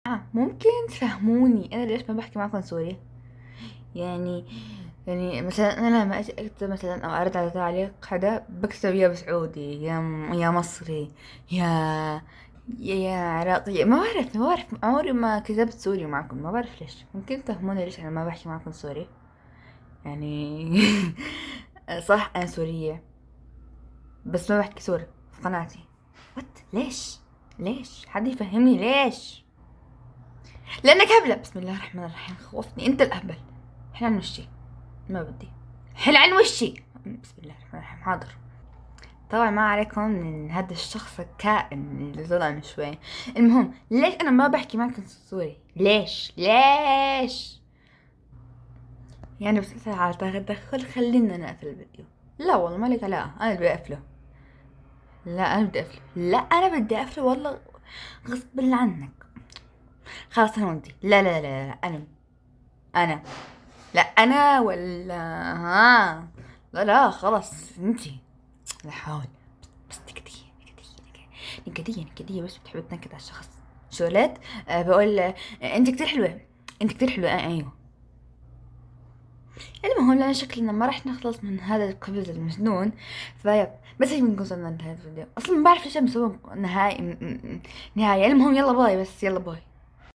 ممكن تفهموني انا ليش ما بحكي معكم سوري؟ يعني يعني مثلا انا لما اجي اكتب مثلا او ارد على تعليق حدا بكتب يا بسعودي يا مصري يا يا عراقي، ما بعرف عمري ما كتبت سوري معكم، ما بعرف ليش. ممكن تفهموني ليش انا ما بحكي معكم سوري يعني. صح انا سورية بس ما بحكي سوري في قناتي. ليش حد يفهمني ليش؟ لانك هبلة. بسم الله الرحمن الرحيم، خوفني انت الاهبل. حل عن وشي، ما بدي. حل عن وشي. بسم الله الرحمن الرحيم. حاضر. طبعا ما عليكم من هذا الشخص الكائن اللي طلع من شوي. المهم ليش انا ما بحكي معك سوري؟ ليش يعني بتسأل على تدخل خلينا نقفل الفيديو. لا والله مالك، لا انا اللي بدي اقفله. لا انا بدي اقفله والله غصب عنك. خلاص انا ودي. لا انا لا انا ولا ها. لا خلاص انتي. لا حول. بس نكدية بس بتحب تنكد على الشخص. شغلات بقول انت كتير حلوة. انت كتير حلوة ايوه. المهم لأن شكلنا ما راح نخلص من هذا القفز المجنون. فيب بس هيك بنكون وصلنا لنهاية الفيديو. اصلا ما بعرف ليش مسوي نهاية. المهم يلا باي، بس يلا باي.